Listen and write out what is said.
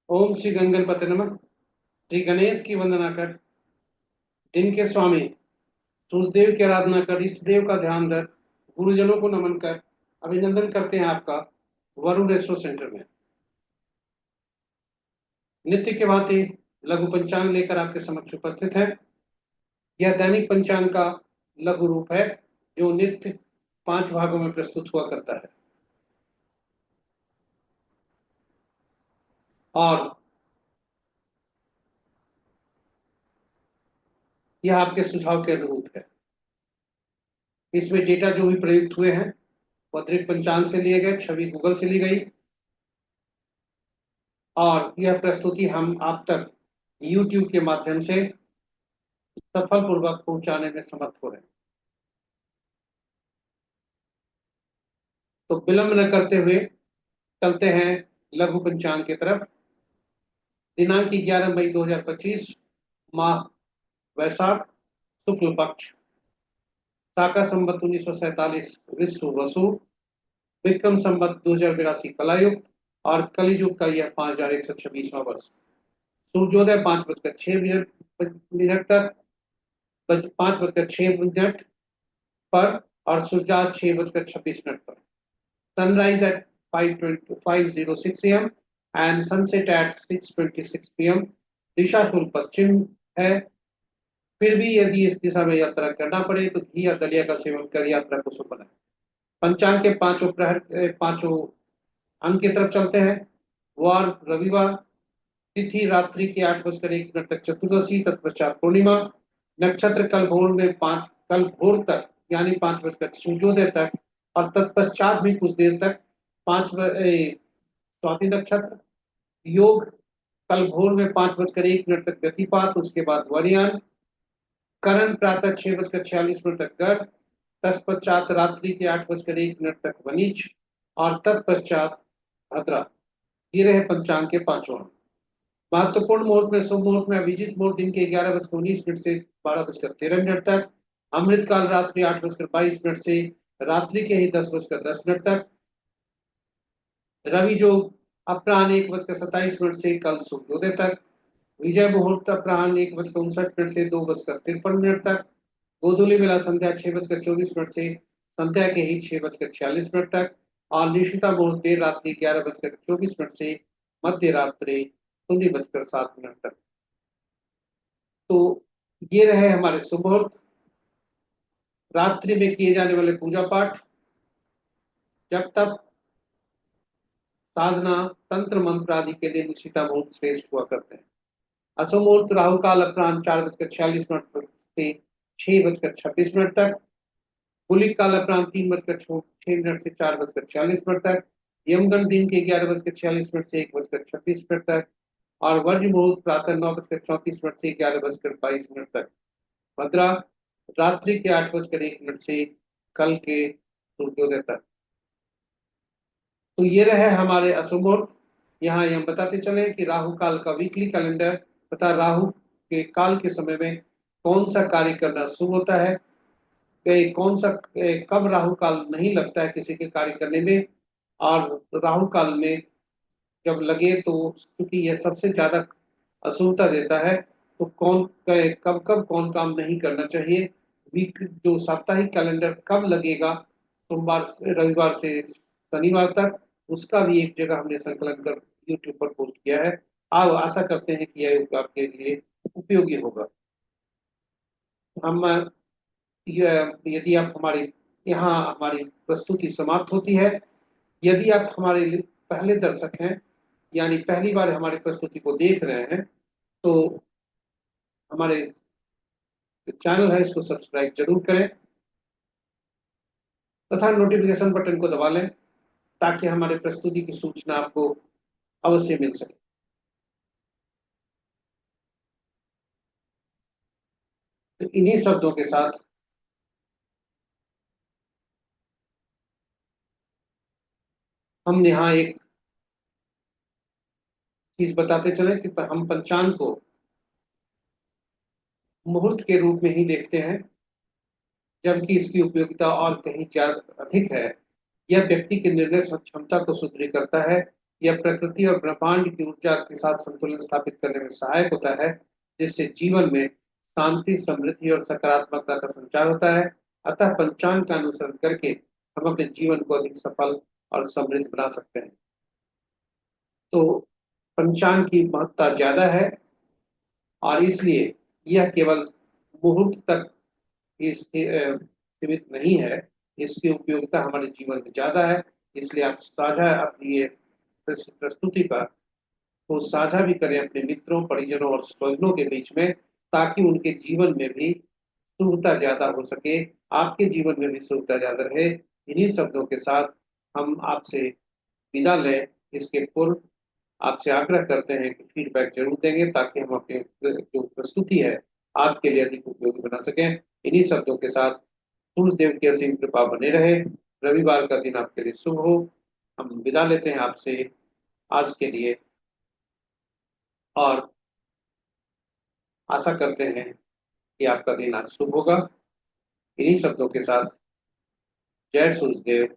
ओम श्री गंगनपते नमः। श्री गणेश की वंदना कर, दिन के स्वामी सूर्यदेव की आराधना कर, इष्ट देव का ध्यान धर, गुरुजनों को नमन कर, अभिनंदन करते हैं आपका वरुण रेस्टो सेंटर में। नित्य के भांति लघु पंचांग लेकर आपके समक्ष उपस्थित है। यह दैनिक पंचांग का लघु रूप है जो नित्य 5 भागों में प्रस्तुत हुआ करता है और यह आपके सुझाव के अनुरूप है। इसमें डेटा जो भी प्रयुक्त हुए हैं वो अतिरिक्त पंचांग से लिए गए, छवि गूगल से ली गई और यह प्रस्तुति हम आप तक YouTube के माध्यम से सफलपूर्वक पहुंचाने में समर्थ हो रहे हैं। तो विलंब न करते हुए चलते हैं लघु पंचांग की तरफ। दिनांक 11 मई 2025, माह वैशाख, शुक्ल पक्ष, शाका संवत 1947 विश्व वसु, विक्रम संवत 2082 कलायुक्त और कलियुग का यह 5126वां वर्ष। सूर्योदय 5 बजकर 6 मिनट तक, 5 बजकर 6 मिनट पर और सूर्यास्त 6 बजकर 26 मिनट पर। Sunrise at 5:06 AM and sunset at 6:26 PM। दिशा शुल्क पश्चिम है। फिर भी यदि इस दिशा में यात्रा करना पड़े तो घी या दलिया का सेवन कर यात्रा को शुभ बनाए। पंचांग के पांचों अंक की तरफ चलते हैं। वार रविवार, तिथि रात्रि के 8 बजकर 1 मिनट तक चतुर्दशी, तत्पश्चात पूर्णिमा। नक्षत्र कल भोर तक यानी 5 बजकर सूर्योदय तक और तत्पश्चात भी कुछ देर तक स्वाति नक्षत्र। योग कल भोर में 5 बजकर 1 मिनट तक व्यतिपात, उसके बाद वरियान। करण प्रातः 6 बजकर 46 मिनट तक गर्भ, तत्पश्चात रात्रि के 8 बजकर 1 मिनट तक वनिज और तत्पश्चात भद्रा। ये रहे पंचांग के पांचों अंक। महत्वपूर्ण मुहूर्त में शुभ मुहूर्त में अभिजीत मुहूर्त दिन के 11 बजकर 19 मिनट से 12 बजकर 13 मिनट तक। अमृत काल रात्रि 8 बजकर 22 मिनट से रात्रि के ही 10 बजकर 10 मिनट तक। रवि जो अपराह्न 1 बजकर 27 मिनट से कल सूर्योदय तक। विजय मुहूर्त अपराह्न 1 बजकर 59 मिनट से 2 बजकर 53 मिनट तक। गोधूली बेला संध्या 6 बजकर 24 मिनट से संध्या के ही 6 बजकर 46 मिनट तक। और निशिता मुहूर्त देर रात्रि 11 बजकर 24 मिनट से मध्य रात्रि 0 बजकर 7 मिनट तक। तो ये रहे हमारे शुभ मुहूर्त। रात्रि में किए जाने वाले पूजा पाठ, जब तक साधना, तंत्र मंत्र आदि के लिए निशिता मुहूर्त श्रेष्ठ हुआ करते हैं। अशुभ मुहूर्त राहु काल अपराह्न 4 बजकर 46 मिनट से 6 बजकर 26 मिनट तक। गुलिक काल अपराह्न 3 बजकर 6 मिनट से 4 बजकर 40 मिनट तक। यमगंड दिन के 11 बजकर 46 मिनट से 1 बजकर 26 मिनट तक। और वर्ज मुहूर्त प्रातः 9 बजकर 34 मिनट से 11 बजकर 22 मिनट तक। भद्रा रात्रि के 8 बजकर 1 मिनट से कल के सूर्योदय तक। तो ये रहे हमारे अशुभ मुहूर्त। यहाँ हम बताते चले कि राहु काल का वीकली कैलेंडर तथा राहु के काल के समय में कौन सा कार्य करना शुभ होता है, कौन सा कब राहु काल नहीं लगता है किसी के कार्य करने में, और राहु काल में जब लगे तो क्योंकि यह सबसे ज्यादा अशुभता देता है तो कब कब कौन काम नहीं करना चाहिए। वीक जो साप्ताहिक कैलेंडर कब लगेगा, सोमवार से रविवार से शनिवार तक, उसका भी एक जगह हमने संकलन कर यूट्यूब पर पोस्ट किया है। आप आशा करते हैं कि यह आपके लिए उपयोगी होगा। हम यदि आप हमारी यहाँ हमारी प्रस्तुति समाप्त होती है। यदि आप हमारे पहले दर्शक हैं यानी पहली बार हमारी प्रस्तुति को देख रहे हैं तो हमारे चैनल है इसको सब्सक्राइब जरूर करें तथा नोटिफिकेशन बटन को दबा लें ताकि हमारे प्रस्तुति की सूचना आपको अवश्य मिल सके। तो इन्हीं शब्दों के साथ हम यहाँ एक चीज बताते चले कि हम पंचांग को मुहूर्त के रूप में ही देखते हैं, जबकि इसकी उपयोगिता और कहीं ज्यादा अधिक है। यह व्यक्ति की निर्णय क्षमता को सुदृढ़ करता है यह प्रकृति और ब्रह्मांड की ऊर्जा के साथ संतुलन स्थापित करने में सहायक होता है, जिससे जीवन में शांति, समृद्धि और सकारात्मकता का संचार होता है। अतः पंचांग का अनुसरण करके हम अपने जीवन को अधिक सफल और समृद्ध बना सकते हैं। तो पंचांग की महत्ता ज्यादा है और इसलिए यह केवल मुहूर्त तक सीमित नहीं है। इसकी उपयोगिता हमारे जीवन में ज्यादा है। इसलिए आप साझा अपनी ये प्रस्तुति पर को साझा भी करें अपने मित्रों, परिजनों और स्वजनों के बीच में, ताकि उनके जीवन में भी शुभता ज्यादा हो सके, आपके जीवन में भी शुभता ज्यादा रहे। इन्हीं शब्दों के साथ हम आपसे विदा लें। इसके पूर्व आपसे आग्रह करते हैं कि फीडबैक जरूर देंगे, ताकि हम अपनी जो प्रस्तुति है आपके लिए अधिक उपयोगी बना सकें। इन्हीं शब्दों के साथ सूर्यदेव की असीम कृपा बने रहे। रविवार का दिन आपके लिए शुभ हो। हम विदा लेते हैं आपसे आज के लिए और आशा करते हैं कि आपका दिन आज शुभ होगा। इन्हीं शब्दों के साथ जय सूर्यदेव।